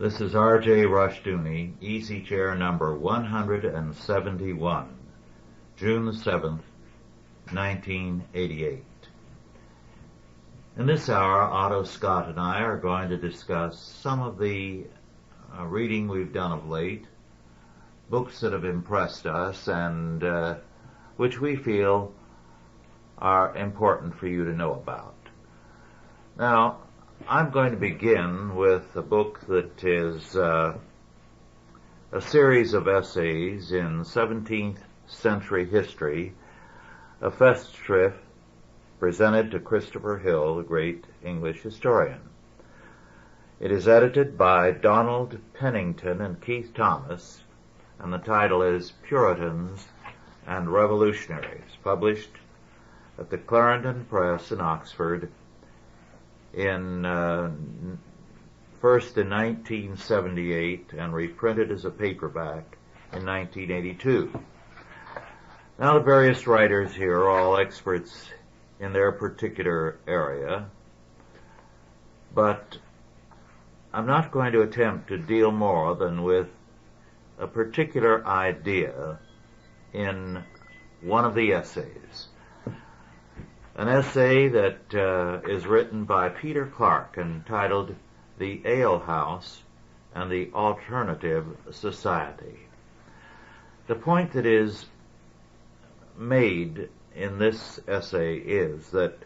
This is R.J. Rushdoony, Easy Chair number 171, June the 7th, 1988. In this hour, Otto Scott and I are going to discuss some of the reading we've done of late, books that have impressed us and which we feel are important for you to know about. Now, I'm going to begin with a book that is a series of essays in 17th century history, a Festschrift presented to Christopher Hill, the great English historian. It is edited by Donald Pennington and Keith Thomas, and the title is Puritans and Revolutionaries, published at the Clarendon Press in Oxford first in 1978 and reprinted as a paperback in 1982. Now, the various writers here are all experts in their particular area, but I'm not going to attempt to deal more than with a particular idea in one of the essays. An essay that is written by Peter Clark entitled The Ale House and the Alternative Society. The point that is made in this essay is that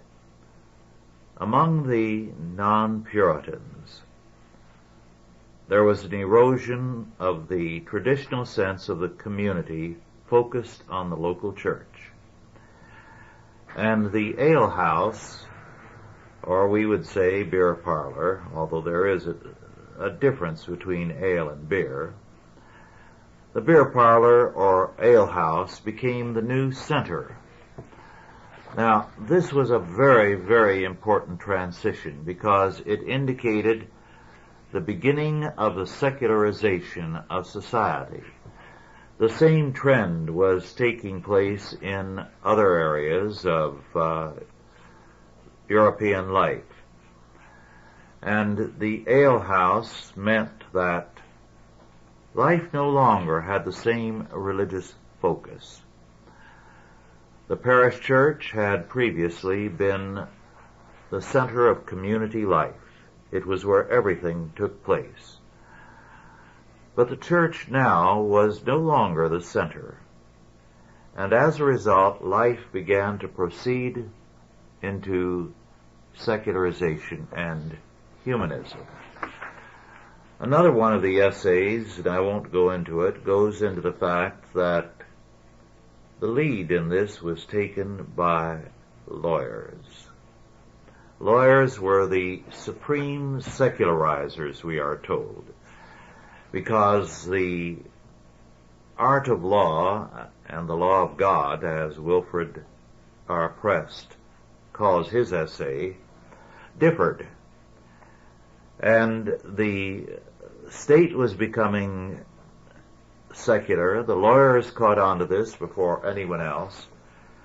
among the non-Puritans there was an erosion of the traditional sense of the community focused on the local church. And the ale house, or we would say beer parlor, although there is a difference between ale and beer, the beer parlor or ale house became the new center. Now, this was a very, very important transition because it indicated the beginning of the secularization of society. The same trend was taking place in other areas of European life. And the ale house meant that life no longer had the same religious focus. The parish church had previously been the center of community life. It was where everything took place. But the church now was no longer the center, and as a result, life began to proceed into secularization and humanism. Another one of the essays, and I won't go into it, goes into the fact that the lead in this was taken by lawyers. Lawyers were the supreme secularizers, we are told, because the art of law and the law of God, as Wilfred R. Prest calls his essay, differed. And the state was becoming secular. The lawyers caught on to this before anyone else,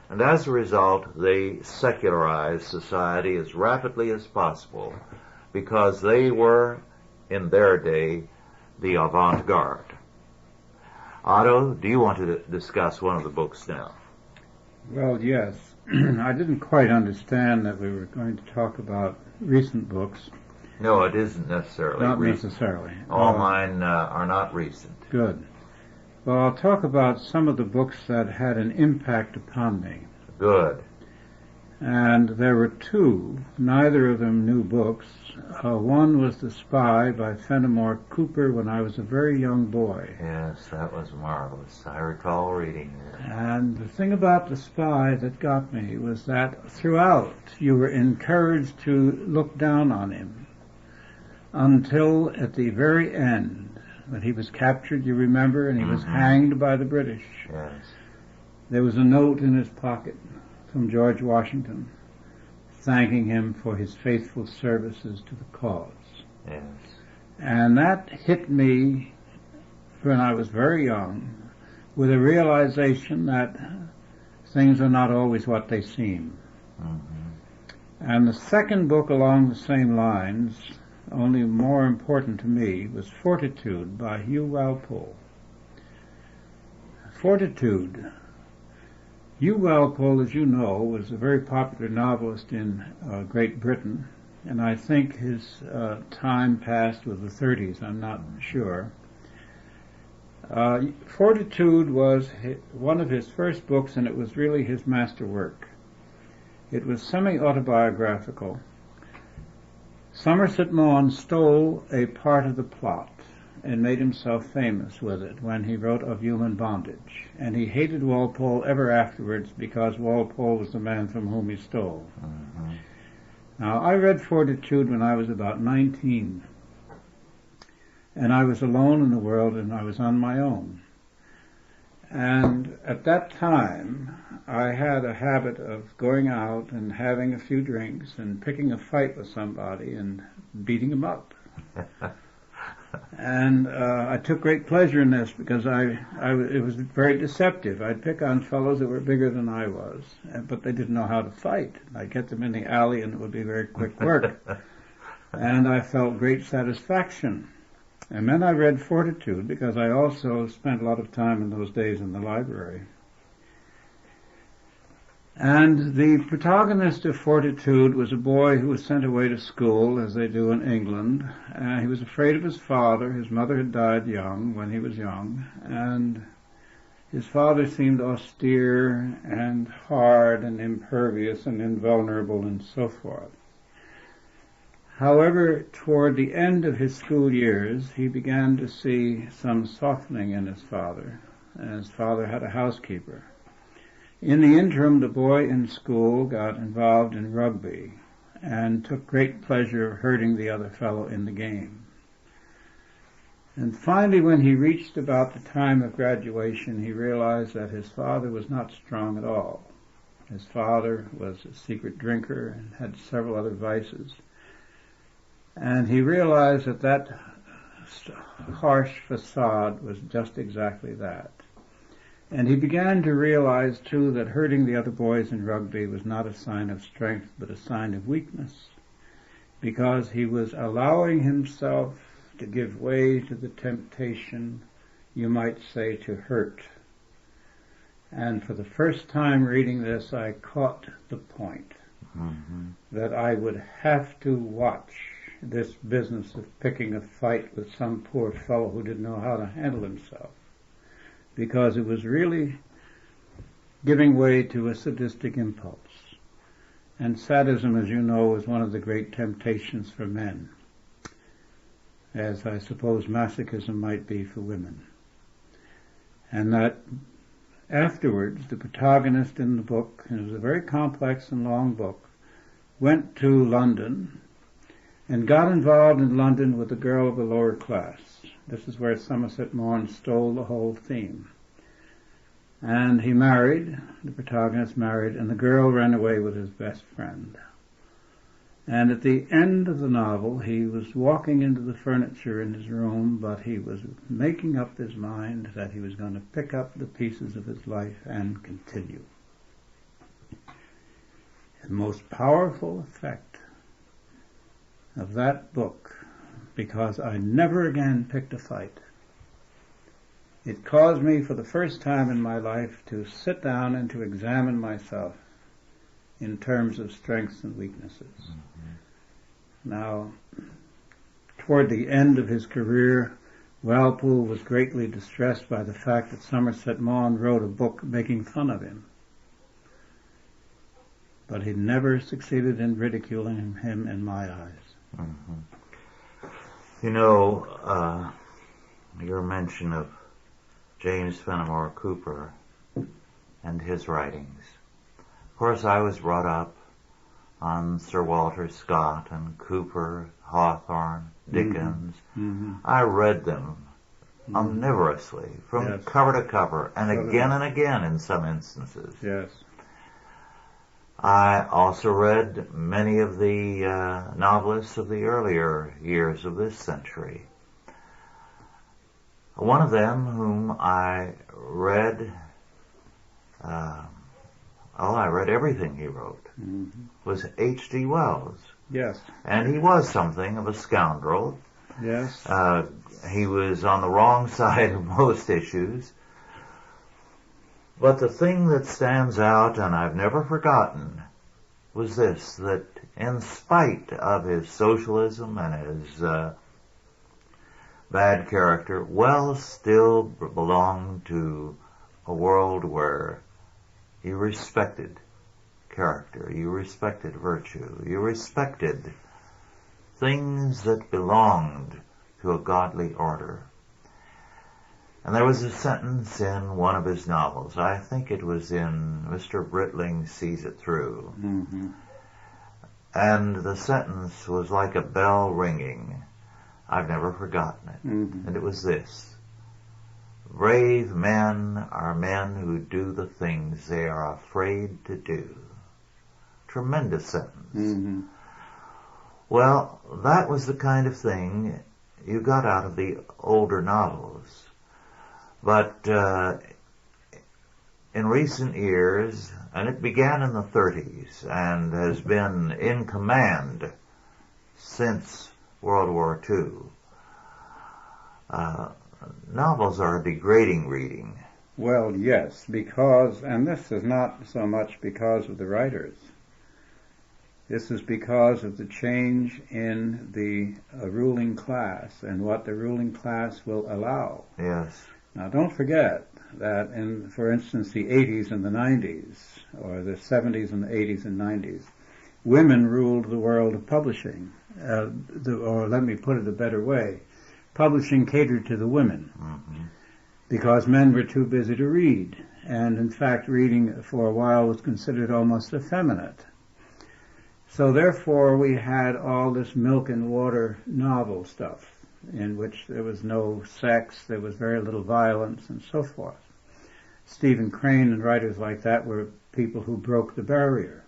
and as a result, they secularized society as rapidly as possible because they were, in their day, the avant-garde. Otto, do you want to discuss one of the books now? Well, yes. I didn't quite understand that we were going to talk about recent books. No, it isn't necessarily Not recent. necessarily. All mine are not recent. Good. Well, I'll talk about some of the books that had an impact upon me. Good. And there were two, neither of them new books. One was The Spy by Fenimore Cooper when I was a very young boy. Yes, that was marvelous. I recall reading it. And the thing about The Spy that got me was that throughout you were encouraged to look down on him until at the very end, when he was captured, you remember, and he was hanged by the British. Yes. There was a note in his pocket from George Washington, thanking him for his faithful services to the cause. Yes. And that hit me when I was very young, with a realization that things are not always what they seem. And the second book along the same lines only more important to me, was Fortitude by Hugh Walpole. Fortitude. Hugh Walpole, as you know, was a very popular novelist in Great Britain, and I think his time passed with the 30s, I'm not sure. Fortitude was one of his first books, and it was really his masterwork. It was semi-autobiographical. Somerset Maugham stole a part of the plot and made himself famous with it when he wrote Of Human Bondage. And he hated Walpole ever afterwards because Walpole was the man from whom he stole. Mm-hmm. Now, I read Fortitude when I was about 19. And I was alone in the world and I was on my own. And at that time, I had a habit of going out and having a few drinks and picking a fight with somebody and beating him up. And I took great pleasure in this because it was very deceptive. I'd pick on fellows that were bigger than I was, but they didn't know how to fight. I'd get them in the alley and it would be very quick work. And I felt great satisfaction. And then I read Fortitude because I also spent a lot of time in those days in the library. And the protagonist of Fortitude was a boy who was sent away to school, as they do in England. He was afraid of his father. His mother had died young, when he was young, and his father seemed austere and hard and impervious and invulnerable and so forth. However, toward the end of his school years, he began to see some softening in his father, and his father had a housekeeper. In the interim, the boy in school got involved in rugby and took great pleasure hurting the other fellow in the game. And finally, when he reached about the time of graduation, he realized that his father was not strong at all. His father was a secret drinker and had several other vices. And he realized that that harsh facade was just exactly that. And he began to realize, too, that hurting the other boys in rugby was not a sign of strength, but a sign of weakness, because he was allowing himself to give way to the temptation, you might say, to hurt. And for the first time reading this, I caught the point that I would have to watch this business of picking a fight with some poor fellow who didn't know how to handle himself, because it was really giving way to a sadistic impulse. And sadism, as you know, is one of the great temptations for men, as I suppose masochism might be for women. And that afterwards, the protagonist in the book, and it was a very complex and long book, went to London and got involved in London with a girl of the lower class. This is where Somerset Maugham stole the whole theme. And he married, the protagonist married, and the girl ran away with his best friend. And at the end of the novel, he was walking into the furniture in his room, but he was making up his mind that he was going to pick up the pieces of his life and continue. The most powerful effect of that book, because I never again picked a fight. It caused me for the first time in my life to sit down and to examine myself in terms of strengths and weaknesses. Now, toward the end of his career, Walpole was greatly distressed by the fact that Somerset Maugham wrote a book making fun of him. But he never succeeded in ridiculing him in my eyes. You know, your mention of James Fenimore Cooper and his writings. Of course, I was brought up on Sir Walter Scott and Cooper, Hawthorne, Dickens. I read them omnivorously, from cover to cover, and again and again in some instances. Yes. I also read many of the novelists of the earlier years of this century. One of them whom I read, I read everything he wrote, was H.G. Wells. Yes. And he was something of a scoundrel. Yes. He was on the wrong side of most issues. But the thing that stands out, and I've never forgotten, was this, that in spite of his socialism and his bad character, Wells still belonged to a world where you respected character, you respected virtue, you respected things that belonged to a godly order. And there was a sentence in one of his novels, I think it was in Mr. Britling Sees It Through, and the sentence was like a bell ringing. I've never forgotten it. And it was this: brave men are men who do the things they are afraid to do. Tremendous sentence. Well, that was the kind of thing you got out of the older novels. But in recent years, and it began in the 30s and has been in command since World War II, novels are a degrading reading. Well, yes, because, and this is not so much because of the writers. This is because of the change in the ruling class and what the ruling class will allow. Yes. Now, don't forget that in, for instance, the 80s and the 90s, or the 70s and the 80s and 90s, women ruled the world of publishing. Or let me put it a better way, publishing catered to the women, because men were too busy to read. And in fact, reading for a while was considered almost effeminate. So therefore, we had all this milk and water novel stuff, in which there was no sex, there was very little violence, and so forth. Stephen Crane and writers like that were people who broke the barrier.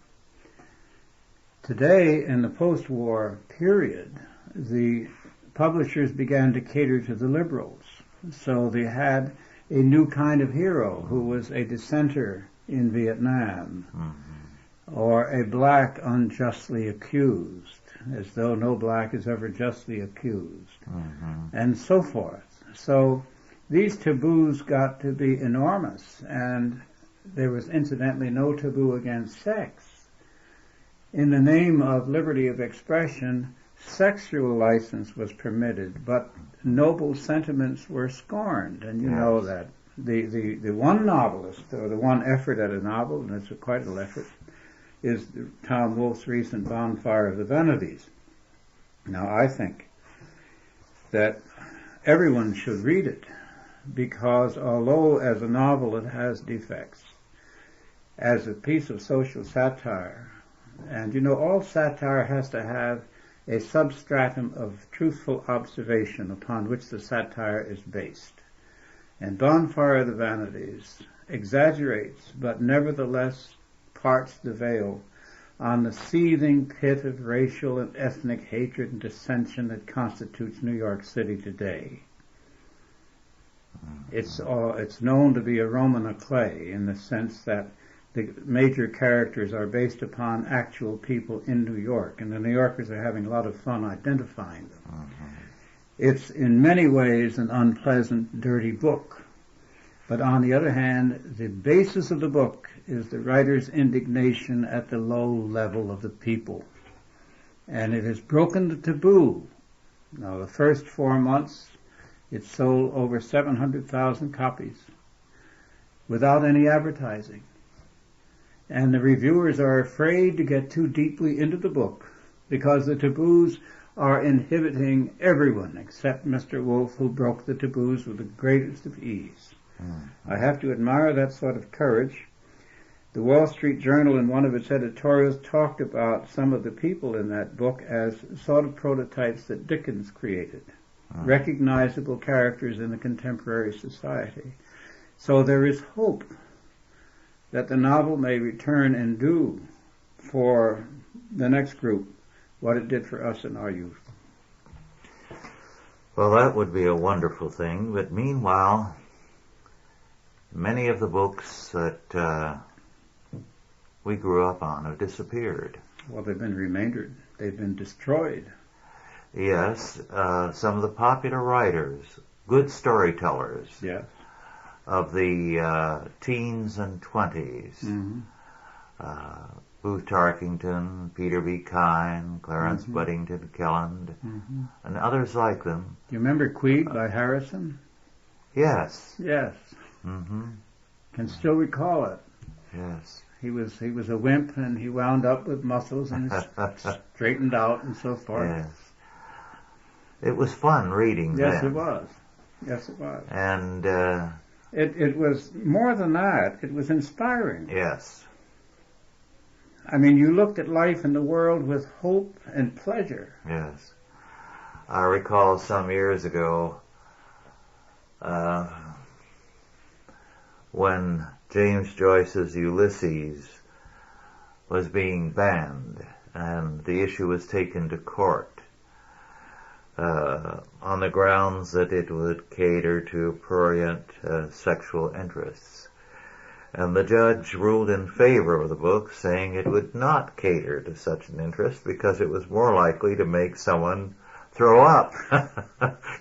Today, in the post-war period, the publishers began to cater to the liberals. So they had a new kind of hero who was a dissenter in Vietnam, or a black unjustly accused, as though no black is ever justly accused, and so forth. So these taboos got to be enormous, and there was incidentally no taboo against sex. In the name of liberty of expression, sexual license was permitted, but noble sentiments were scorned, and you know that. The one novelist, or the one effort at a novel, and it's quite an effort, is Tom Wolfe's recent Bonfire of the Vanities. Now, I think that everyone should read it, because although as a novel it has defects, as a piece of social satire, and you know, all satire has to have a substratum of truthful observation upon which the satire is based. And Bonfire of the Vanities exaggerates, but nevertheless parts the veil on the seething pit of racial and ethnic hatred and dissension that constitutes New York City today. It's known to be a Roman clay in the sense that the major characters are based upon actual people in New York, and the New Yorkers are having a lot of fun identifying them. It's in many ways an unpleasant, dirty book. But on the other hand, the basis of the book is the writer's indignation at the low level of the people. And it has broken the taboo. Now, the first 4 months, it sold over 700,000 copies without any advertising. And the reviewers are afraid to get too deeply into the book because the taboos are inhibiting everyone except Mr. Wolfe, who broke the taboos with the greatest of ease. I have to admire that sort of courage. The Wall Street Journal, in one of its editorials, talked about some of the people in that book as sort of prototypes that Dickens created, recognizable characters in the contemporary society. So there is hope that the novel may return and do for the next group what it did for us in our youth. Well, that would be a wonderful thing, but meanwhile, many of the books that we grew up on have disappeared. Well, they've been remaindered. they've been destroyed. Yes, some of the popular writers, good storytellers Yes. of the teens and 20s, Mm-hmm. Booth Tarkington, Peter B. Kine, Clarence Mm-hmm. Buddington Kelland, Mm-hmm. and others like them. You remember Queed by Harrison? Yes. Yes. Mm-hmm. Can still recall it. Yes. He was a wimp, and he wound up with muscles and straightened out and so forth. Yes. It was fun reading Yes, then. it was. Yes, it was. And, It was more than that. It was inspiring. yes. I mean, you looked at life in the world with hope and pleasure. Yes. I recall some years ago, when James Joyce's Ulysses was being banned and the issue was taken to court on the grounds that it would cater to prurient sexual interests. And the judge ruled in favor of the book, saying it would not cater to such an interest because it was more likely to make someone throw up.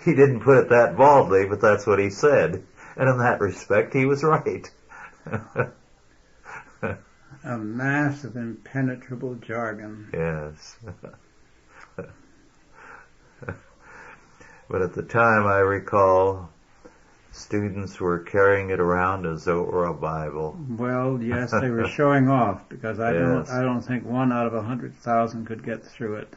He didn't put it that baldly, but that's what he said. And in that respect, he was right. A mass of impenetrable jargon. Yes. But at the time, I recall, students were carrying it around as though it were a Bible. Well, yes, they were showing off because I Yes. don't think 1 out of 100,000 could get through it.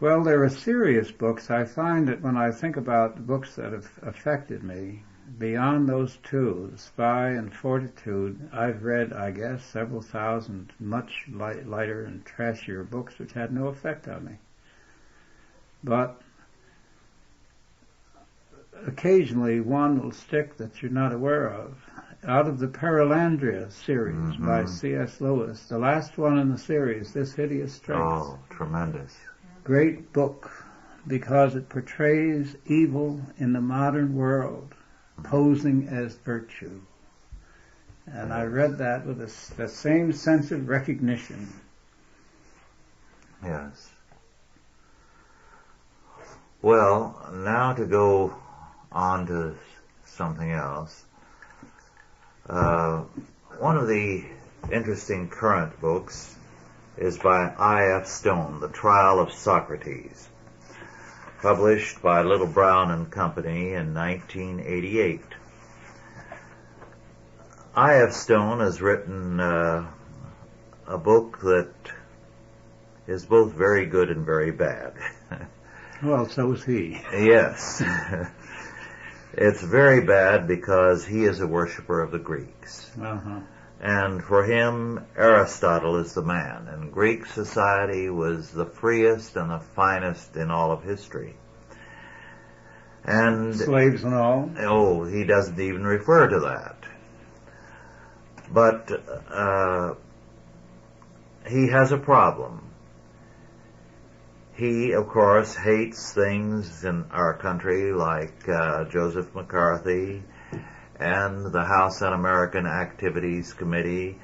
Well, there are serious books. I find that when I think about the books that have affected me, beyond those two, The Spy and Fortitude, I've read, I guess, several thousand much lighter and trashier books which had no effect on me. But occasionally one will stick that you're not aware of. Out of the Perelandria series Mm-hmm. by C.S. Lewis, the last one in the series, This Hideous Strength. Oh, tremendous. Great book because it portrays evil in the modern world, posing as virtue. And I read that with the same sense of recognition. Yes. Well, now to go on to something else. One of the interesting current books is by I.F. Stone, The Trial of Socrates, published by Little Brown and Company in 1988. I.F. Stone has written a book that is both very good and very bad. Well, so is he. Yes. It's very bad because he is a worshiper of the Greeks. Uh-huh. And for him, Aristotle is the man, and Greek society was the freest and the finest in all of history. And Slaves and all. oh, he doesn't even refer to that. But he has a problem. He, of course, hates things in our country like Joseph McCarthy and the House Un-American Activities Committee.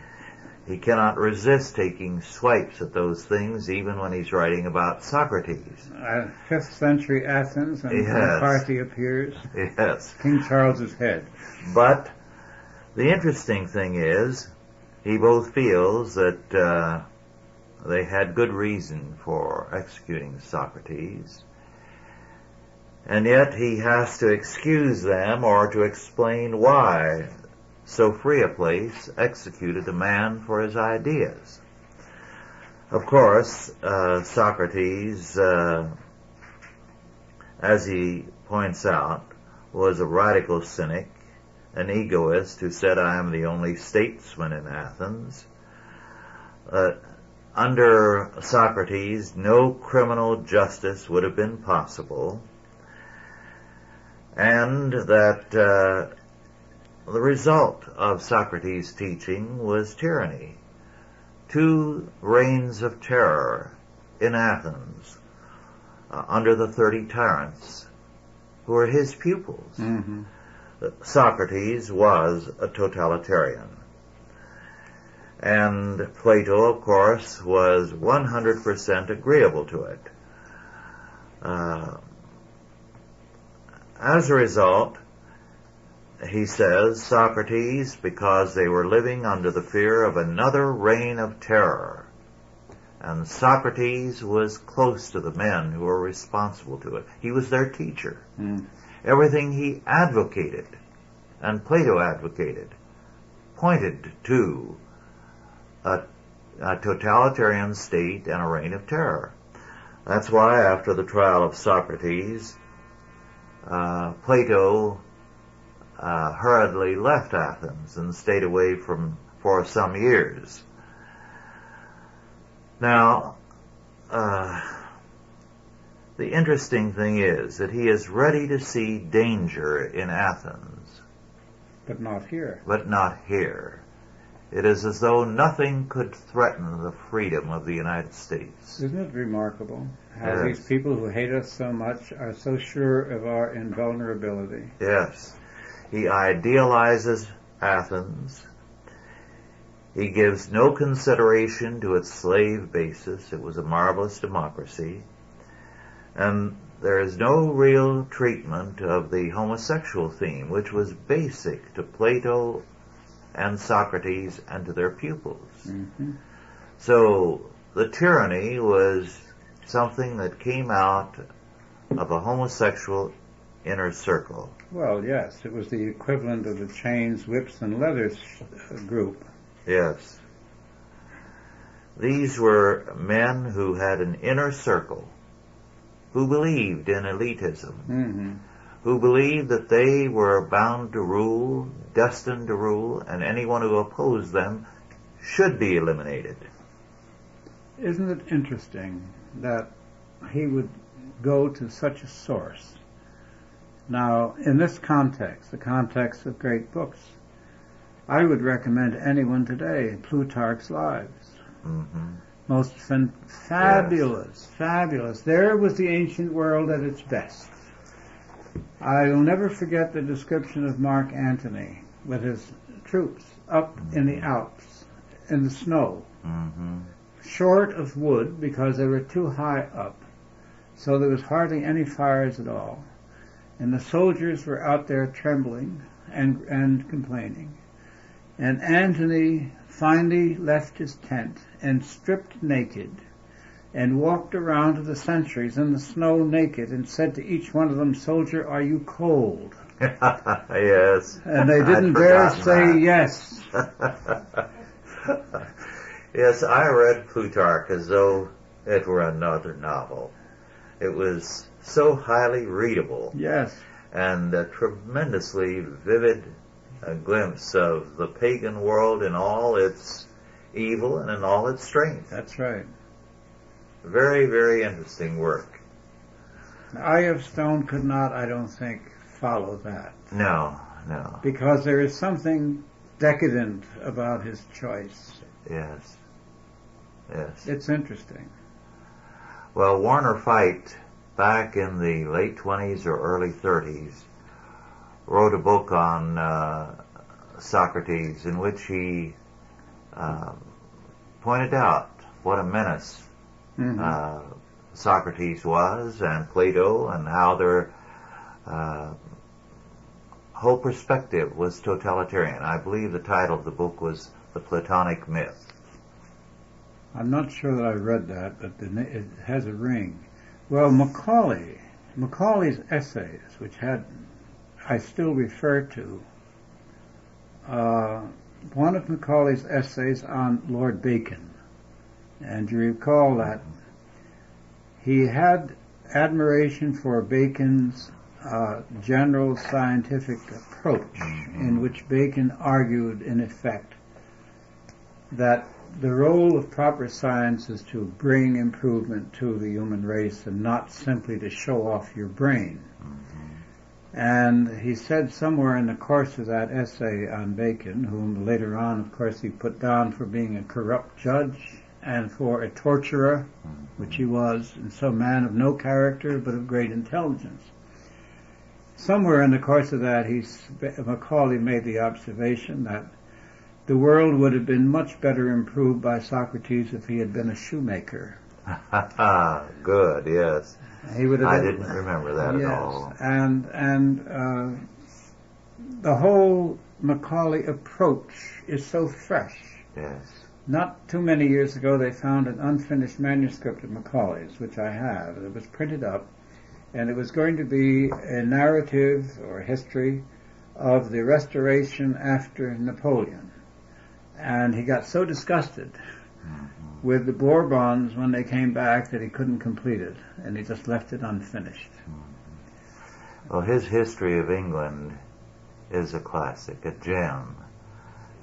He cannot resist taking swipes at those things, even when he's writing about Socrates. 5th century Athens, and Yes. McCarthy appears. Yes. King Charles's head. But the interesting thing is, he both feels that they had good reason for executing Socrates, and yet he has to excuse them or to explain why so free a place executed a man for his ideas. Of course, Socrates, as he points out, was a radical cynic, an egoist who said, "I am the only statesman in Athens." Under Socrates, no criminal justice would have been possible, and that the result of Socrates' teaching was tyranny. 2 reigns of terror in Athens under the 30 tyrants who were his pupils. Mm-hmm. Socrates was a totalitarian. And Plato, of course, was 100% agreeable to it. As a result, he says, Socrates, because they were living under the fear of another reign of terror, and Socrates was close to the men who were responsible to it. He was their teacher. Everything he advocated, and Plato advocated, pointed to a totalitarian state and a reign of terror. That's why after the trial of Socrates, Plato hurriedly left Athens and stayed away for some years. Now, the interesting thing is that he is ready to see danger in Athens. But not here. But not here. It is as though nothing could threaten the freedom of the United States. Isn't it remarkable how Yes. these people who hate us so much are so sure of our invulnerability? Yes. He idealizes Athens. He gives no consideration to its slave basis. It was a marvelous democracy. And there is no real treatment of the homosexual theme, which was basic to Plato and Socrates and to their pupils. Mm-hmm. So the tyranny was something that came out of a homosexual inner circle. Well, yes, it was the equivalent of the chains, whips, and leathers group. Yes. These were men who had an inner circle, who believed in elitism, Mm-hmm. who believed that they were bound to rule, destined to rule, and anyone who opposed them should be eliminated. Isn't it interesting that he would go to such a source? Now, in this context, the context of great books, I would recommend anyone today Plutarch's Lives. Mm-hmm. Most fabulous, fabulous. There was the ancient world at its best. I will never forget the description of Mark Antony with his troops up in the Alps, in the snow, Mm-hmm. short of wood because they were too high up, so there was hardly any fires at all. And the soldiers were out there trembling and complaining. And Antony finally left his tent and stripped naked and walked around to the sentries in the snow naked and said to each one of them, "Soldier, are you cold?" Yes. And they didn't I'd dare forgotten say that. yes. Yes, I read Plutarch as though it were another novel. It was so highly readable Yes. and a tremendously vivid glimpse of the pagan world in all its evil and in all its strength. That's right. Very, very interesting work. Eye of Stone could not, I don't think, follow that. No, no. Because there is something decadent about his choice. Yes. Yes. It's interesting. Well, Warner Fite, back in the late 20s or early 30s, wrote a book on Socrates in which he pointed out what a menace Mm-hmm. Socrates was, and Plato, and how their whole perspective was totalitarian. I believe the title of the book was The Platonic Myth. I'm not sure that I read that, but it has a ring. Well, Macaulay's essays, which I still refer to, one of Macaulay's essays on Lord Bacon, and you recall that he had admiration for Bacon's general scientific approach, in which Bacon argued, in effect, that the role of proper science is to bring improvement to the human race and not simply to show off your brain. And he said somewhere in the course of that essay on Bacon, whom later on, of course, he put down for being a corrupt judge and for a torturer, which he was, and so man of no character but of great intelligence. Somewhere in the course of that, Macaulay made the observation that the world would have been much better improved by Socrates if he had been a shoemaker. Good, yes. He would have I been, didn't remember that yes, at all. and the whole Macaulay approach is so fresh. Yes. Not too many years ago, they found an unfinished manuscript of Macaulay's, which I have. It was printed up, and it was going to be a narrative or history of the restoration after Napoleon. And he got so disgusted with the Bourbons when they came back that he couldn't complete it, and he just left it unfinished. Well, his history of England is a classic, a gem.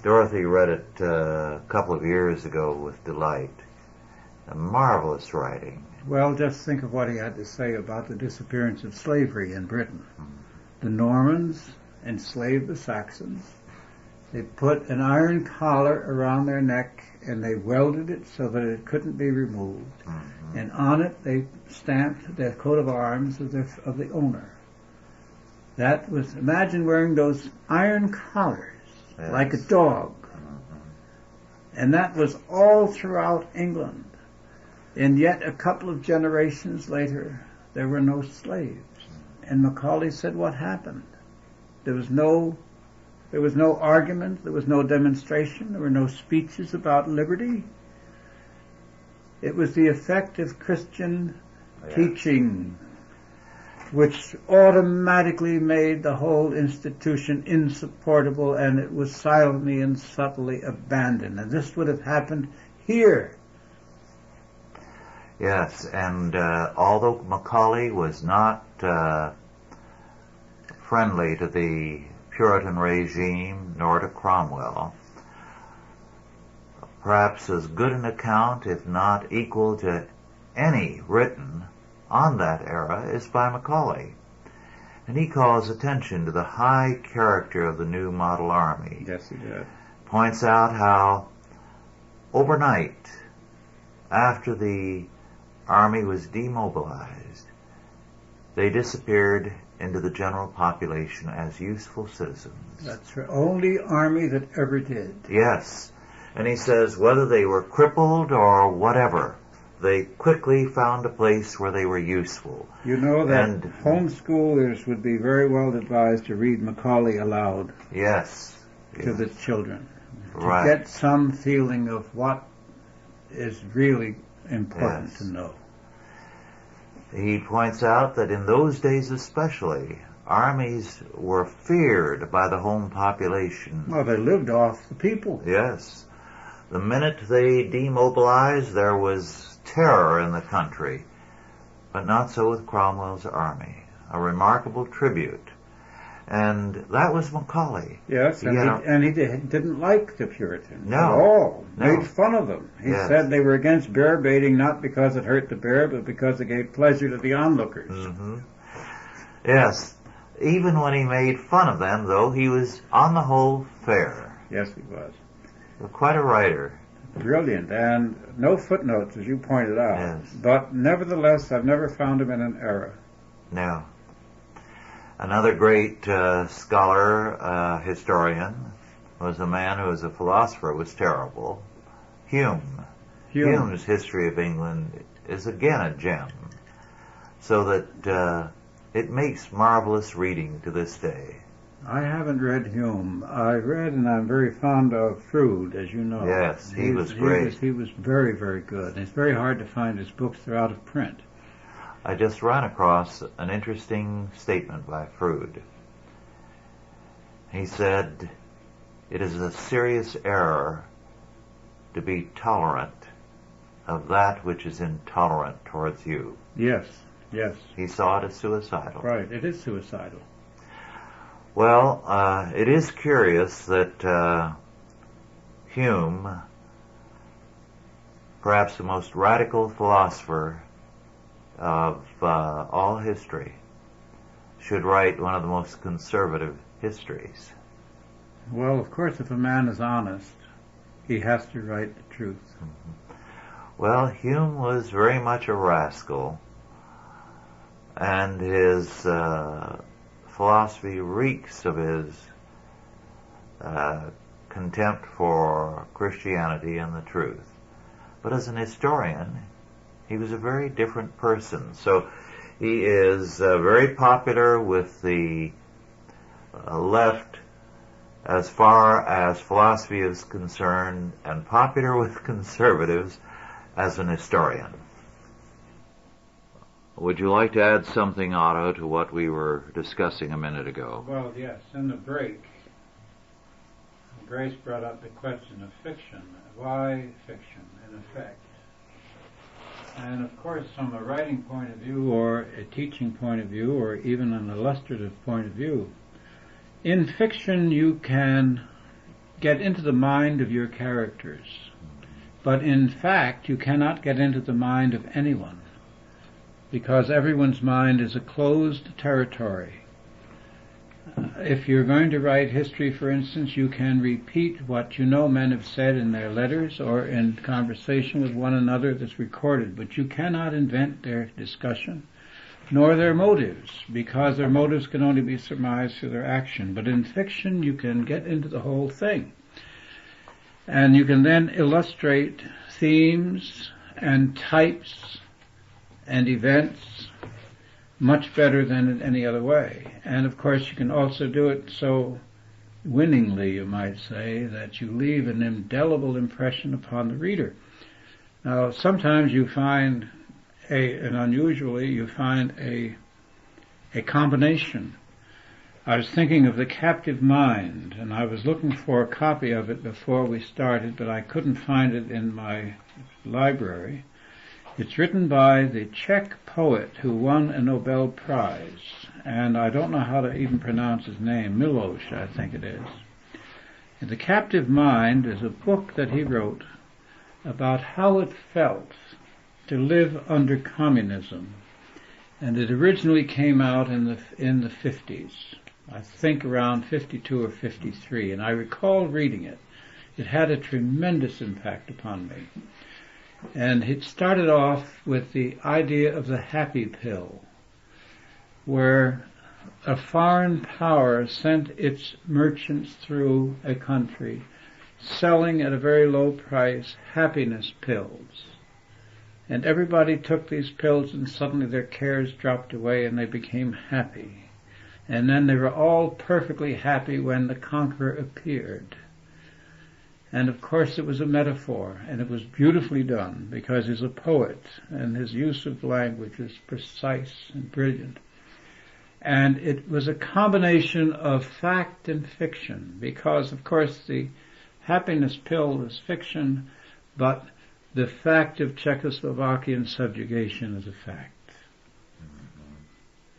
Dorothy read it a couple of years ago with delight. A marvelous writing. Well, just think of what he had to say about the disappearance of slavery in Britain. The Normans enslaved the Saxons. They put an iron collar around their neck and they welded it so that it couldn't be removed. And on it they stamped their coat of arms of the owner. That was, imagine wearing those iron collars like a dog. And that was all throughout England. And yet a couple of generations later, there were no slaves. And Macaulay said, what happened? There was no argument, there was no demonstration, there were no speeches about liberty. It was the effect of Christian teaching which automatically made the whole institution insupportable, and it was silently and subtly abandoned. And this would have happened here. Yes, and although Macaulay was not friendly to the Puritan regime nor to Cromwell, perhaps as good an account, if not equal to any written on that era, is by Macaulay. And he calls attention to the high character of the new model army. Yes, he did. Points out how overnight, after the army was demobilized, they disappeared into the general population as useful citizens. That's the only army that ever did. Yes. And he says whether they were crippled or whatever, they quickly found a place where they were useful. You know that homeschoolers would be very well advised to read Macaulay aloud. Yes. To the children. Right. To get some feeling of what is really important Yes. to know. He points out that in those days especially, armies were feared by the home population. Well, they lived off the people. Yes. The minute they demobilized, there was terror in the country. But not so with Cromwell's army. A remarkable tribute. And that was Macaulay. Yes, and he didn't like the Puritans No. at all. No. Made fun of them. He Yes. said they were against bear baiting not because it hurt the bear, but because it gave pleasure to the onlookers. Mm-hmm. Yes. Even when he made fun of them, though, he was on the whole fair. Yes, he was. Quite a writer. Brilliant, and no footnotes, as you pointed out. Yes. But nevertheless, I've never found him in an error. No. Another great scholar, historian, was a man who was a philosopher, was terrible. Hume. Hume's History of England is again a gem, so that it makes marvelous reading to this day. I haven't read Hume. I've read, and I'm very fond of Froude, as you know. Yes, he was great. He was very, very good. It's very hard to find his books. They're out of print. I just ran across an interesting statement by Froude. He said, "It is a serious error to be tolerant of that which is intolerant towards you." Yes, yes. He saw it as suicidal. Right, it is suicidal. Well, it is curious that Hume, perhaps the most radical philosopher of all history, should write one of the most conservative histories. Well, of course, if a man is honest, he has to write the truth. Mm-hmm. Well, Hume was very much a rascal, and his philosophy reeks of his contempt for Christianity and the truth. But as an historian, he was a very different person. So he is very popular with the left as far as philosophy is concerned, and popular with conservatives as an historian. Would you like to add something, Otto, to what we were discussing a minute ago? Well, yes, in the break, Grace brought up the question of fiction. Why fiction, in effect? And of course, from a writing point of view, or a teaching point of view, or even an illustrative point of view, in fiction you can get into the mind of your characters, but in fact you cannot get into the mind of anyone, because everyone's mind is a closed territory. If you're going to write history, for instance, you can repeat what you know men have said in their letters or in conversation with one another that's recorded, but you cannot invent their discussion, nor their motives, because their motives can only be surmised through their action. But in fiction, you can get into the whole thing. And you can then illustrate themes and types and events much better than in any other way. And of course, you can also do it so winningly, you might say, that you leave an indelible impression upon the reader. Now, sometimes you find and unusually, you find a combination. I was thinking of The Captive Mind, and I was looking for a copy of it before we started, but I couldn't find it in my library. It's written by the Czech poet who won a Nobel Prize, and I don't know how to even pronounce his name, Miloš, I think it is. And The Captive Mind is a book that he wrote about how it felt to live under communism, and it originally came out in the 50s, I think around 52 or 53, and I recall reading it. It had a tremendous impact upon me. And it started off with the idea of the happy pill, where a foreign power sent its merchants through a country selling at a very low price happiness pills. And everybody took these pills, and suddenly their cares dropped away and they became happy. And then they were all perfectly happy when the conqueror appeared. And of course it was a metaphor, and it was beautifully done, because he's a poet, and his use of language is precise and brilliant. And it was a combination of fact and fiction, because of course the happiness pill was fiction, but the fact of Czechoslovakian subjugation is a fact.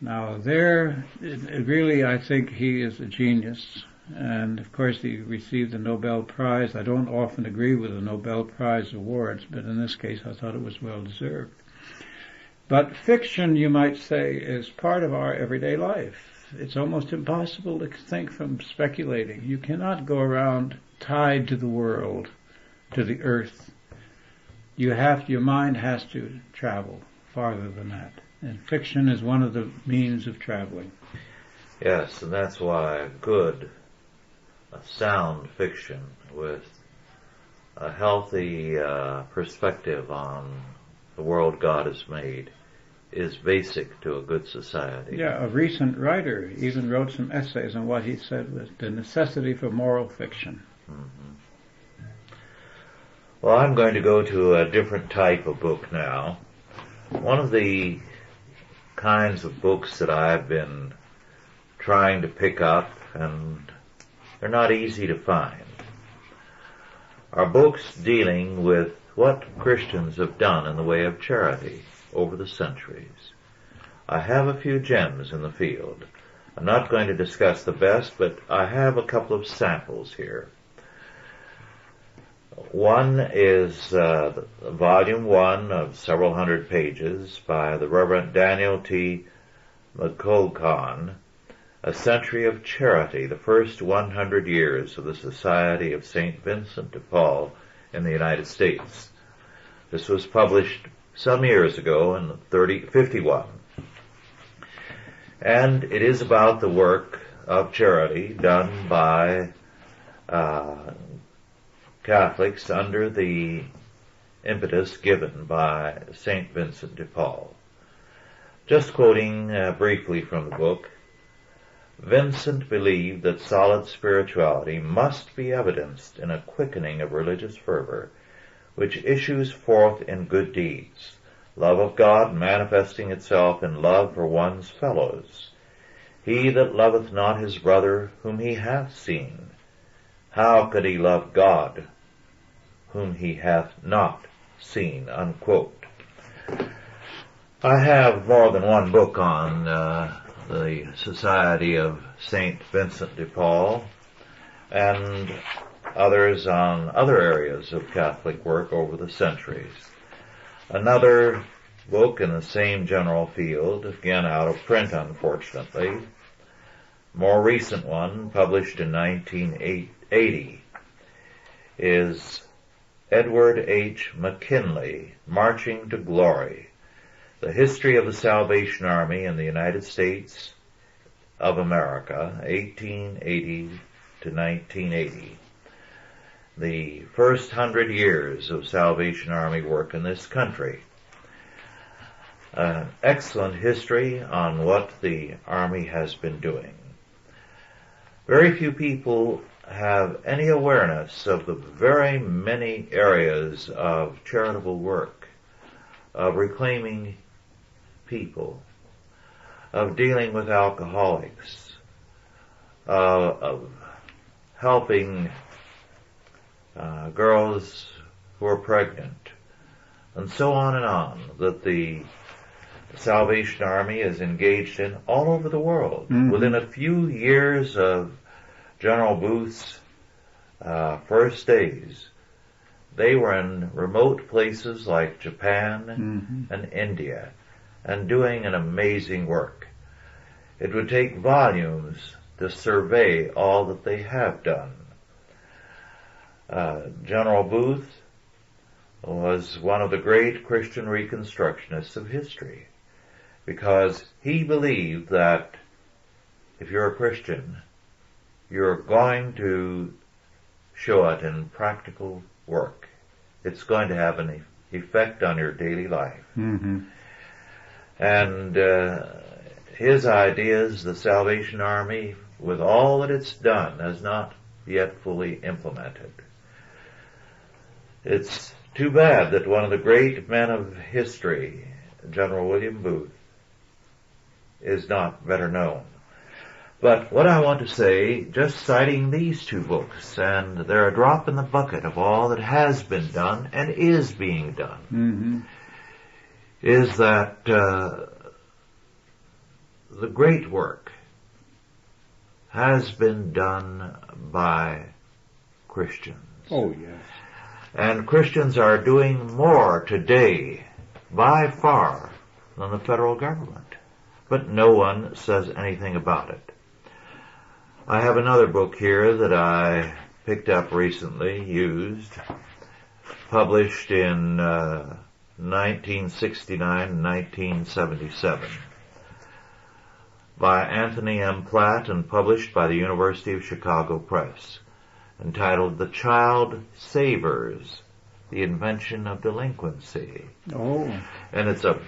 Now really I think he is a genius. And of course he received the Nobel Prize. I don't often agree with the Nobel Prize awards, but in this case I thought it was well deserved. But fiction, you might say, is part of our everyday life. It's almost impossible to think from speculating. You cannot go around tied to the world, to the earth. Your mind has to travel farther than that. And fiction is one of the means of traveling. Yes, and that's why a sound fiction with a healthy perspective on the world God has made is basic to a good society. Yeah, a recent writer even wrote some essays on what he said was the necessity for moral fiction. Mm-hmm. Well, I'm going to go to a different type of book now. One of the kinds of books that I've been trying to pick up, and they're not easy to find, are books dealing with what Christians have done in the way of charity over the centuries. I have a few gems in the field. I'm not going to discuss the best, but I have a couple of samples here. One is volume 1 of several hundred pages by the Reverend Daniel T. McCullough, A Century of Charity, the first 100 years of the Society of St. Vincent de Paul in the United States. This was published some years ago in 1951. And it is about the work of charity done by Catholics under the impetus given by St. Vincent de Paul. Just quoting briefly from the book, Vincent believed that solid spirituality must be evidenced in a quickening of religious fervor, which issues forth in good deeds, love of God manifesting itself in love for one's fellows. He that loveth not his brother whom he hath seen, how could he love God whom he hath not seen? Unquote. I have more than one book on the Society of St. Vincent de Paul and others on other areas of Catholic work over the centuries. Another book in the same general field, again out of print unfortunately, more recent one, published in 1980, is Edward H. McKinley, Marching to Glory, The History of the Salvation Army in the United States of America, 1880 to 1980. The first 100 years of Salvation Army work in this country. An excellent history on what the Army has been doing. Very few people have any awareness of the very many areas of charitable work, of reclaiming people, of dealing with alcoholics, of helping girls who are pregnant, and so on, that the Salvation Army is engaged in all over the world. Mm-hmm. Within a few years of General Booth's first days, they were in remote places like Japan and India and doing an amazing work. It would take volumes to survey all that they have done. General Booth was one of the great Christian reconstructionists of history, because he believed that if you're a Christian, you're going to show it in practical work. It's going to have an effect on your daily life. Mm-hmm. And his ideas, the Salvation Army, with all that it's done, has not yet fully implemented. It's too bad that one of the great men of history, General William Booth, is not better known. But what I want to say, just citing these two books, and they're a drop in the bucket of all that has been done and is being done, is that the great work has been done by Christians. Oh, yes. And Christians are doing more today, by far, than the federal government. But no one says anything about it. I have another book here that I picked up recently, used, published in 1969 and 1977, by Anthony M. Platt and published by the University of Chicago Press, entitled The Child Savers, The Invention of Delinquency. Oh. And it's a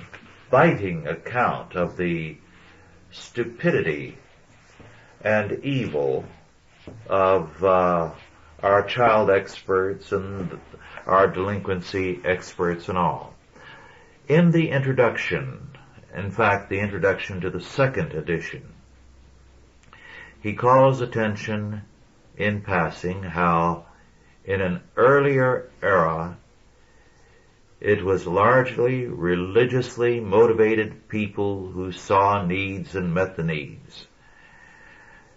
biting account of the stupidity and evil of our child experts and our delinquency experts and all. In the introduction, in fact, the introduction to the second edition, he calls attention in passing how in an earlier era it was largely religiously motivated people who saw needs and met the needs.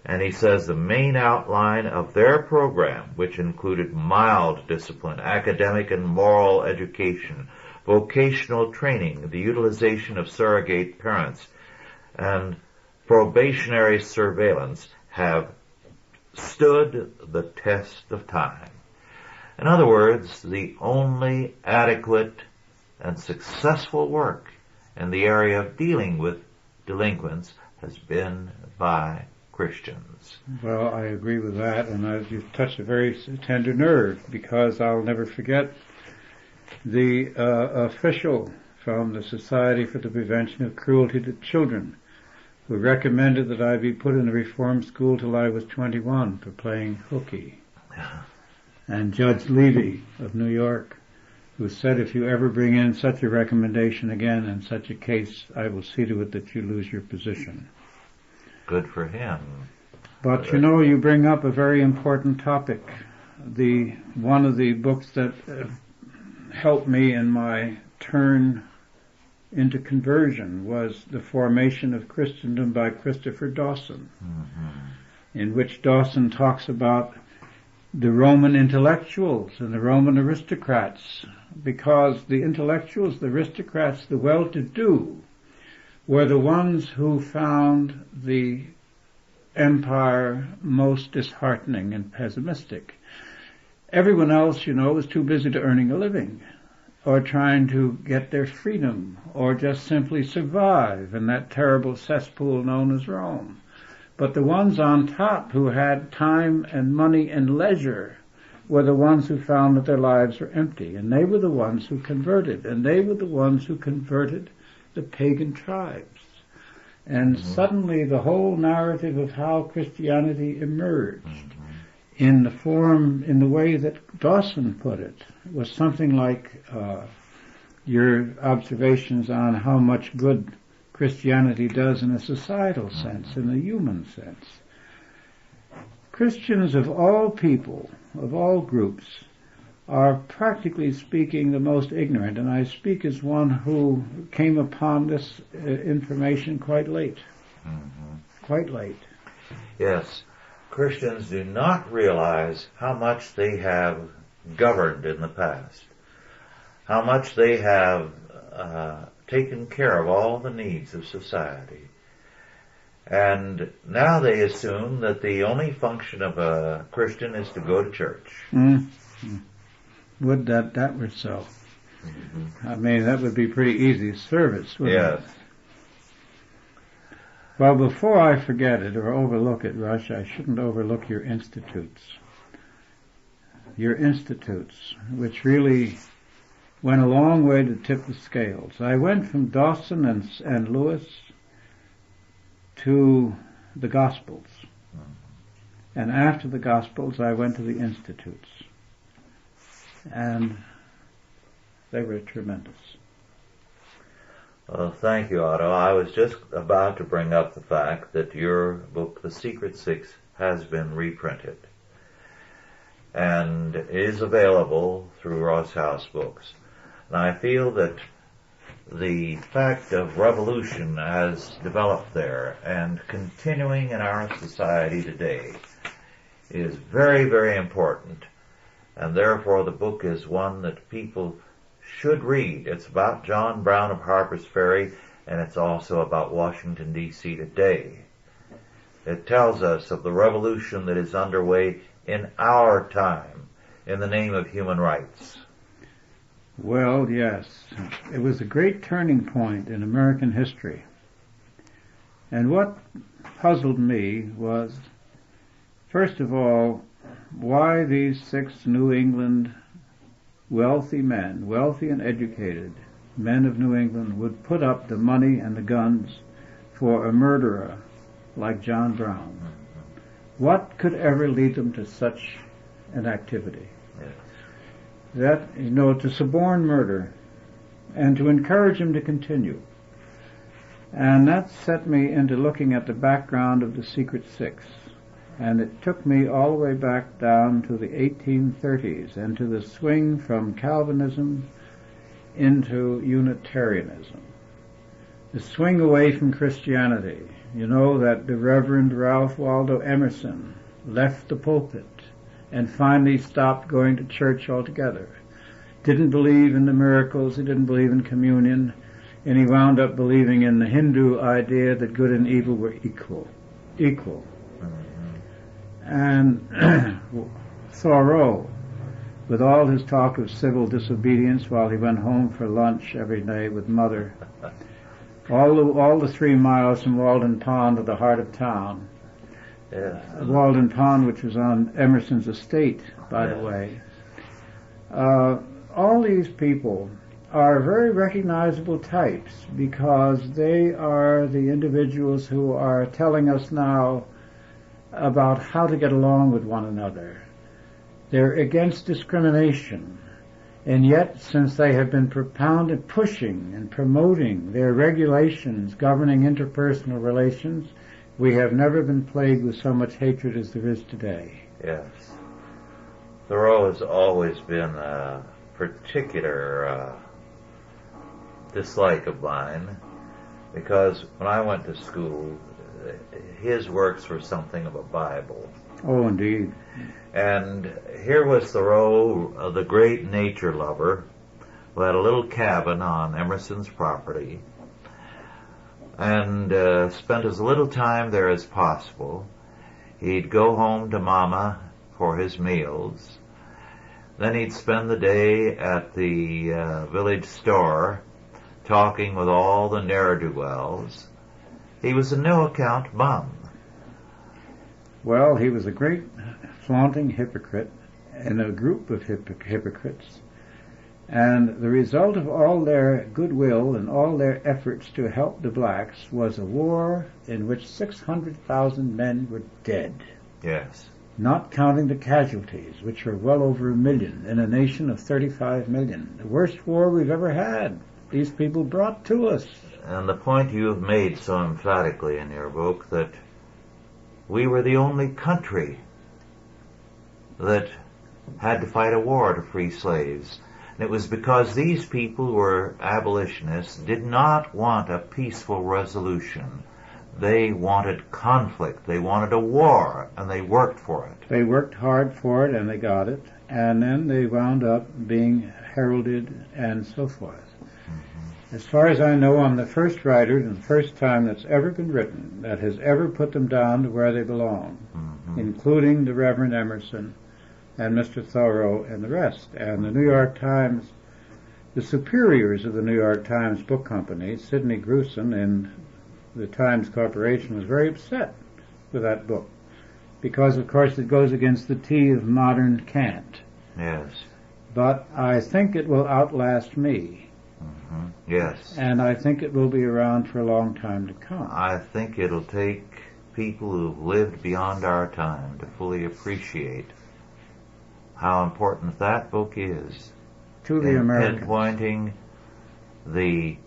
And he says the main outline of their program, which included mild discipline, academic and moral education, vocational training, the utilization of surrogate parents, and probationary surveillance, have stood the test of time. In other words, the only adequate and successful work in the area of dealing with delinquents has been by Christians. Well, I agree with that, and you've touched a very tender nerve, because I'll never forget the official from the Society for the Prevention of Cruelty to Children, who recommended that I be put in a reform school till I was 21 for playing hooky. And Judge Levy of New York, who said, if you ever bring in such a recommendation again in such a case, I will see to it that you lose your position. Good for him. But you bring up a very important topic. One of the books that helped me in my turn into conversion was The Formation of Christendom by Christopher Dawson, in which Dawson talks about the Roman intellectuals and the Roman aristocrats, because the intellectuals, the aristocrats, the well-to-do, were the ones who found the empire most disheartening and pessimistic. Everyone else, was too busy to earning a living, or trying to get their freedom, or just simply survive in that terrible cesspool known as Rome. But the ones on top who had time and money and leisure were the ones who found that their lives were empty, and they were the ones who converted, and they were the ones who converted the pagan tribes. And suddenly the whole narrative of how Christianity emerged in the way that Dawson put it, was something like your observations on how much good Christianity does in a societal sense, in a human sense. Christians of all people, of all groups, are practically speaking the most ignorant, and I speak as one who came upon this information quite late. Quite late. Yes. Christians do not realize how much they have governed in the past, how much they have taken care of all the needs of society. And now they assume that the only function of a Christian is to go to church. Would that were so. I mean, that would be pretty easy service, wouldn't it? Well, before I forget it or overlook it, Rush, I shouldn't overlook your institutes. Your institutes, which really went a long way to tip the scales. I went from Dawson and Lewis to the Gospels. And after the Gospels, I went to the institutes. And they were tremendous. Well, thank you, Otto. I was just about to bring up the fact that your book, The Secret Six, has been reprinted and is available through Ross House Books. And I feel that the fact of revolution has developed there and continuing in our society today is very, very important. And therefore the book is one that people should read. It's about John Brown of Harper's Ferry, and it's also about Washington, D.C. today. It tells us of the revolution that is underway in our time in the name of human rights. Well, yes. It was a great turning point in American history. And what puzzled me was, first of all, why these 6 New England wealthy men, wealthy and educated men of New England, would put up the money and the guns for a murderer like John Brown. What could ever lead them to such an activity? Yes. That, to suborn murder and to encourage him to continue. And that set me into looking at the background of the Secret Six. And it took me all the way back down to the 1830s and to the swing from Calvinism into Unitarianism. The swing away from Christianity. You know that the Reverend Ralph Waldo Emerson left the pulpit and finally stopped going to church altogether. Didn't believe in the miracles, he didn't believe in communion, and he wound up believing in the Hindu idea that good and evil were equal. And Thoreau, with all his talk of civil disobedience while he went home for lunch every day with Mother, all the 3 miles from Walden Pond to the heart of town, Walden Pond, which was on Emerson's estate, by the way. All these people are very recognizable types because they are the individuals who are telling us now about how to get along with one another. They're against discrimination, and yet since they have been propounded, pushing and promoting their regulations governing interpersonal relations, we have never been plagued with so much hatred as there is today. Yes. Thoreau has always been a particular dislike of mine, because when I went to school, his works were something of a Bible. Oh, indeed. And here was Thoreau, the great nature lover, who had a little cabin on Emerson's property, and spent as little time there as possible. He'd go home to Mama for his meals. Then he'd spend the day at the village store talking with all the ne'er-do-wells. He was a no-account bum. Well, he was a great flaunting hypocrite in a group of hypocrites. And the result of all their goodwill and all their efforts to help the blacks was a war in which 600,000 men were dead. Yes. Not counting the casualties, which were well over 1 million in a nation of 35 million. The worst war we've ever had. These people brought to us. And the point you have made so emphatically in your book, that we were the only country that had to fight a war to free slaves. And it was because these people who were abolitionists did not want a peaceful resolution. They wanted conflict. They wanted a war, and they worked for it. They worked hard for it, and they got it. And then they wound up being heralded and so forth. Mm-hmm. As far as I know, I'm the first writer and the first time that's ever been written that has ever put them down to where they belong, including the Reverend Emerson and Mr. Thoreau and the rest. And the New York Times, the superiors of the New York Times Book Company, Sidney Gruson and the Times Corporation, was very upset with that book because, of course, it goes against the T of modern cant. Yes. But I think it will outlast me. Mm-hmm. Yes. And I think it will be around for a long time to come. I think it'll take people who've lived beyond our time to fully appreciate how important that book is to the Americans, pinpointing the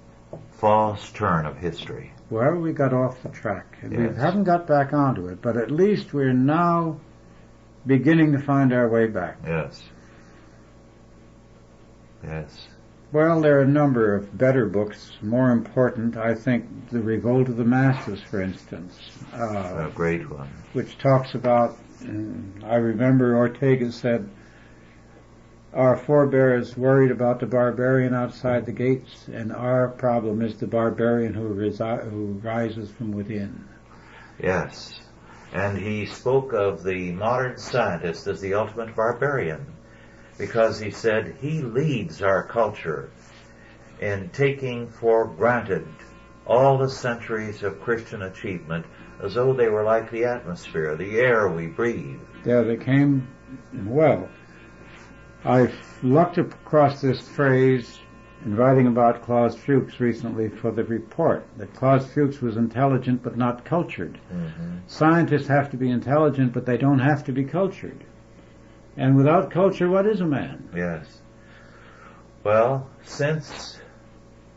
false turn of history. Well, we got off the track, and yes. We haven't got back onto it, but at least we're now beginning to find our way back. Yes. Yes. Well, there are a number of better books, more important. I think The Revolt of the Masses, for instance. A great one. Which talks about, I remember Ortega said, our forebears worried about the barbarian outside the gates, and our problem is the barbarian who rises from within. Yes. And he spoke of the modern scientist as the ultimate barbarian, because he said he leads our culture in taking for granted all the centuries of Christian achievement as though they were like the atmosphere, the air we breathe. Yeah, they came, well, I looked across this phrase in writing about Claus Fuchs recently for the report, that Claus Fuchs was intelligent but not cultured. Mm-hmm. Scientists have to be intelligent, but they don't have to be cultured. And without culture, what is a man? Yes. Well, since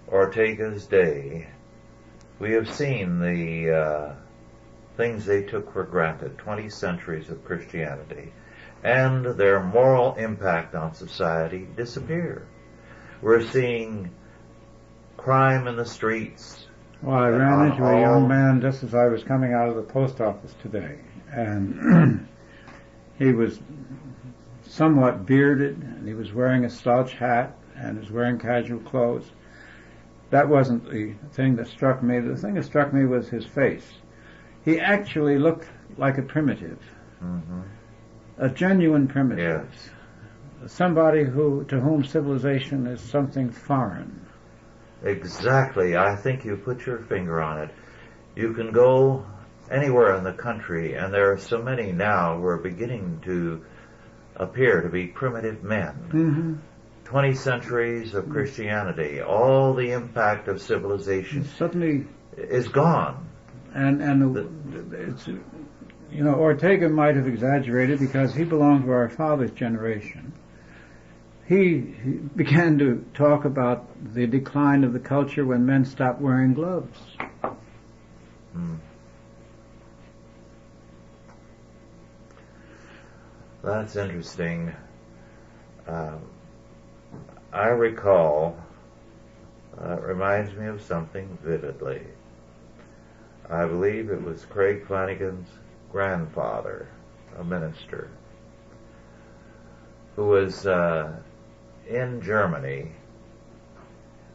Ortega's day, we have seen the things they took for granted, 20 centuries of Christianity, and their moral impact on society disappear. We're seeing crime in the streets. Well, I ran into a young man just as I was coming out of the post office today, and he was somewhat bearded, and he was wearing a slouch hat, and was wearing casual clothes. That wasn't the thing that struck me. The thing that struck me was his face. He actually looked like a primitive. Mm-hmm. A genuine primitive. Yes. Somebody to whom civilization is something foreign. Exactly. I think you put your finger on it. You can go anywhere in the country, and there are so many now who are beginning to appear to be primitive men. Mm-hmm. 20 centuries of Christianity, all the impact of civilization Suddenly is gone. And it's, Ortega might have exaggerated because he belonged to our father's generation. He began to talk about the decline of the culture when men stopped wearing gloves. That's interesting. I recall, it reminds me of something vividly. I believe it was Craig Flanagan's grandfather, a minister, who was in Germany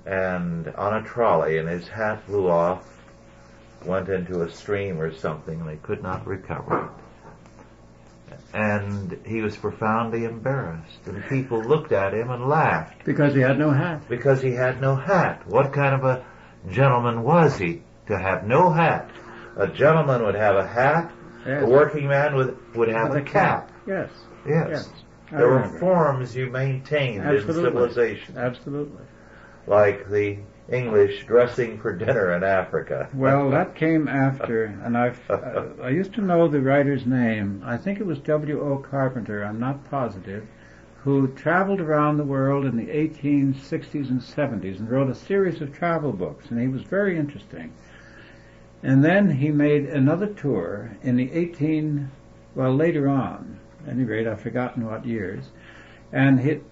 and on a trolley, and his hat blew off, went into a stream or something, and they could not recover it. And he was profoundly embarrassed, and people looked at him and laughed. Because he had no hat. Because he had no hat. What kind of a gentleman was he to have no hat? A gentleman would have a hat, yes. A working man would have a cap. Yes. Yes. There were forms you maintained in civilization. Absolutely. Like the English dressing for dinner in Africa. Well, that came after, and I used to know the writer's name. I think it was W.O. Carpenter, I'm not positive, who traveled around the world in the 1860s and 70s and wrote a series of travel books, and he was very interesting. And then he made another tour in the later on, at any rate, I've forgotten what years, and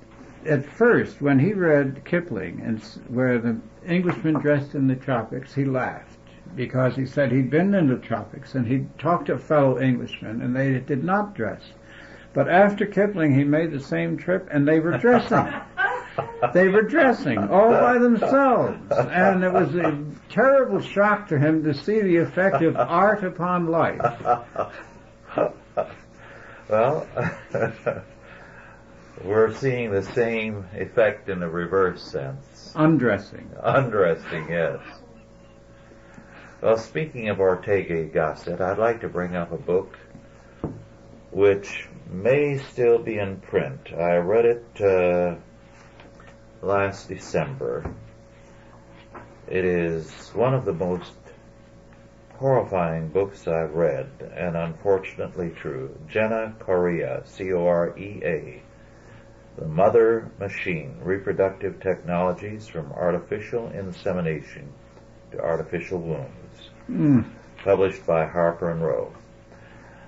at first, when he read Kipling, and where the Englishman dressed in the tropics, he laughed, because he said he'd been in the tropics, and he'd talked to fellow Englishmen, and they did not dress. But after Kipling, he made the same trip, and they were dressing. They were dressing all by themselves, and it was a terrible shock to him to see the effect of art upon life. Well, we're seeing the same effect in the reverse sense. Undressing. Undressing, yes. Well, speaking of Ortega y Gasset, I'd like to bring up a book which may still be in print. I read it last December. It is one of the most horrifying books I've read, and unfortunately true. Jenna Correa, C-O-R-E-A, The Mother Machine, Reproductive Technologies from Artificial Insemination to Artificial Wombs, published by Harper and Row.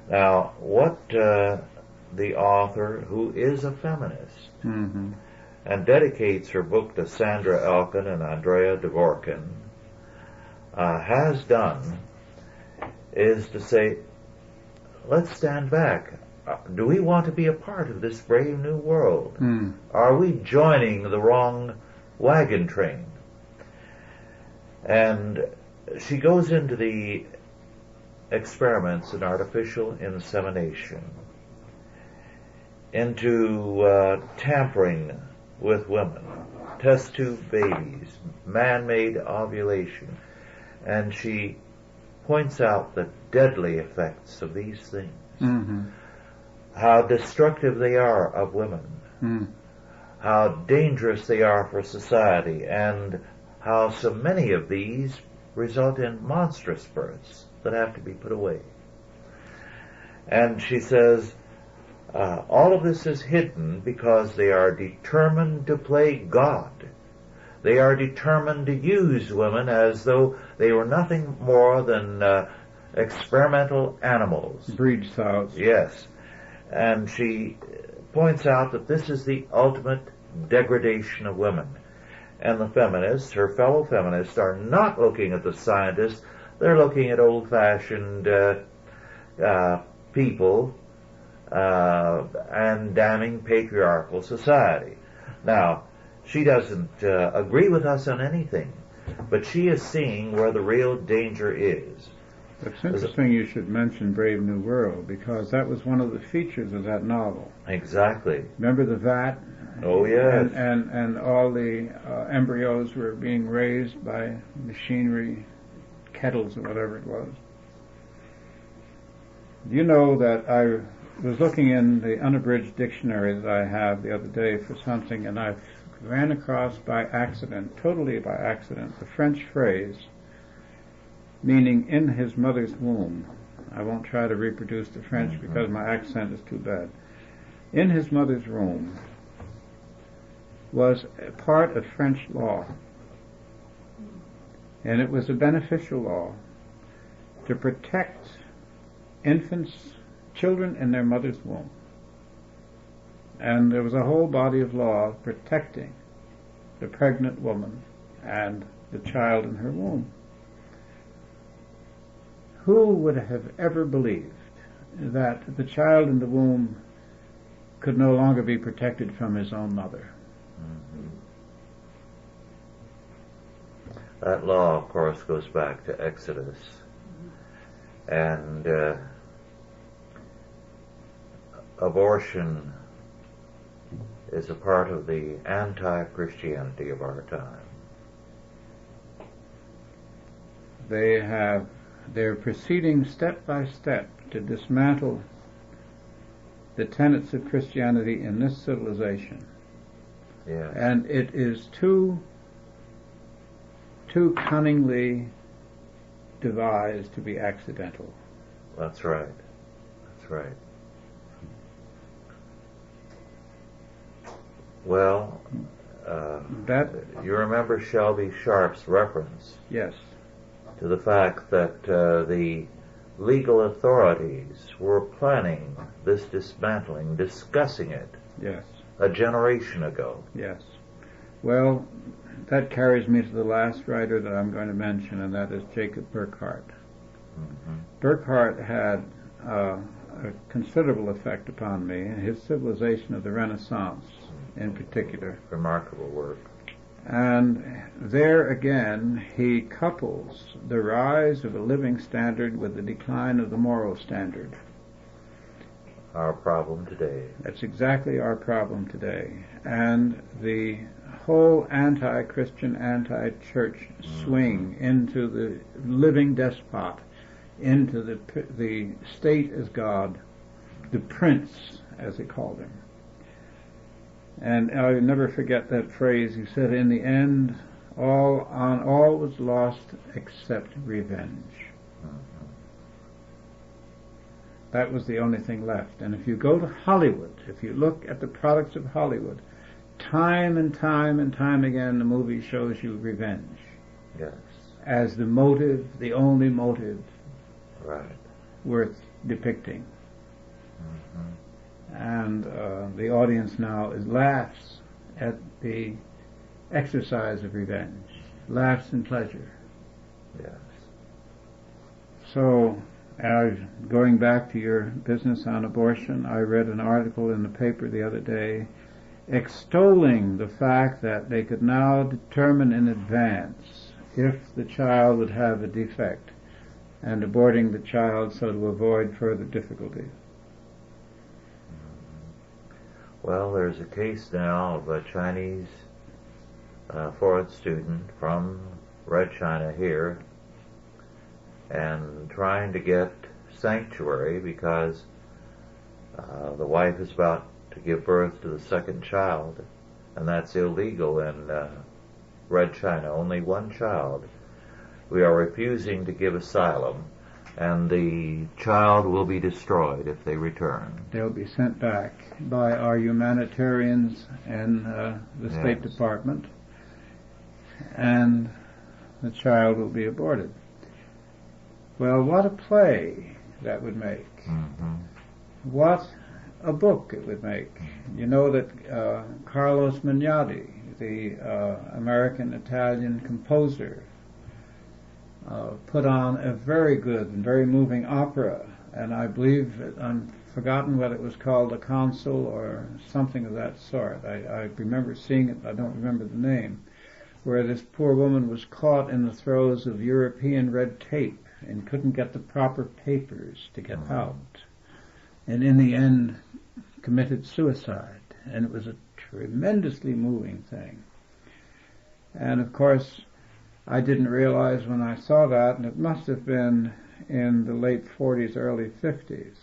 Now, what the author, who is a feminist, and dedicates her book to Sandra Elkin and Andrea Dvorkin, has done is to say, let's stand back. Do we want to be a part of this brave new world? Are we joining the wrong wagon train? And she goes into the experiments in artificial insemination, into tampering with women, test tube babies, man-made ovulation, and she points out the deadly effects of these things, how destructive they are of women, how dangerous they are for society, and how so many of these result in monstrous births that have to be put away. And she says, all of this is hidden because they are determined to play God. They are determined to use women as though they were nothing more than experimental animals. Breed sows. Yes. And she points out that this is the ultimate degradation of women. And the feminists, her fellow feminists, are not looking at the scientists. They're looking at old-fashioned people and damning patriarchal society. Now, she doesn't agree with us on anything, but she is seeing where the real danger is. It's interesting you should mention Brave New World, because that was one of the features of that novel. Exactly. Remember the vat? Oh, yes. And all the embryos were being raised by machinery, kettles or whatever it was. You know that I was looking in the unabridged dictionary that I have the other day for something, and I ran across by accident, totally by accident, the French phrase meaning in his mother's womb. I won't try to reproduce the French because my accent is too bad. In his mother's womb was a part of French law, and it was a beneficial law to protect infants, children in their mother's womb. And there was a whole body of law protecting the pregnant woman and the child in her womb. Who would have ever believed that the child in the womb could no longer be protected from his own mother? That law, of course, goes back to Exodus. And abortion is a part of the anti-Christianity of our time. They're proceeding step by step to dismantle the tenets of Christianity in this civilization. Yes. And it is too cunningly devised to be accidental. That's right. That's right. Well, you remember Shelby Sharp's reference? Yes. To the fact that the legal authorities were planning this dismantling, discussing it. Yes. A generation ago. Yes. Well, that carries me to the last writer that I'm going to mention, and that is Jacob Burckhardt. Mm-hmm. Burckhardt had a considerable effect upon me, his Civilization of the Renaissance in particular. Remarkable work. And there again, he couples the rise of a living standard with the decline of the moral standard. Our problem today. That's exactly our problem today. And the whole anti-Christian, anti-church swing into the living despot, into the state as God, the prince, as he called him. And I'll never forget that phrase. He said, in the end, all was lost except revenge. That was the only thing left. And if you go to Hollywood, if you look at the products of Hollywood, time and time and time again, the movie shows you revenge. Yes. As the motive, the only motive right. worth depicting. Mm-hmm. And the audience now laughs at the exercise of revenge, laughs in pleasure. Yes. So, going back to your business on abortion, I read an article in the paper the other day extolling the fact that they could now determine in advance if the child would have a defect and aborting the child so to avoid further difficulties. Well, there's a case now of a Chinese foreign student from Red China here and trying to get sanctuary because the wife is about to give birth to the second child, and that's illegal in Red China, only one child. We are refusing to give asylum, and the child will be destroyed if they return. They'll be sent back by our humanitarians and the State Department, and the child will be aborted. Well, what a play that would make. Mm-hmm. What a book it would make. You know that Carlos Magnati, the American-Italian composer, put on a very good and very moving opera, and I believe, I've forgotten what it was called, a consul or something of that sort. I remember seeing it, I don't remember the name, where this poor woman was caught in the throes of European red tape and couldn't get the proper papers to get out, and in the end committed suicide, and it was a tremendously moving thing. And of course, I didn't realize when I saw that, and it must have been in the late 40s, early 50s,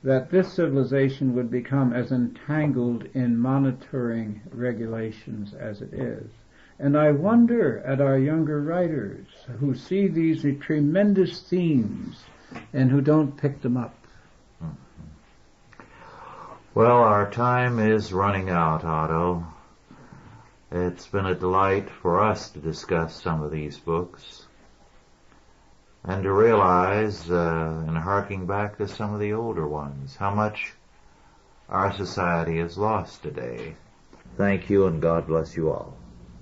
that this civilization would become as entangled in monitoring regulations as it is. And I wonder at our younger writers who see these tremendous themes and who don't pick them up. Well, our time is running out, Otto. It's been a delight for us to discuss some of these books and to realize, in harking back to some of the older ones, how much our society has lost today. Thank you, and God bless you all.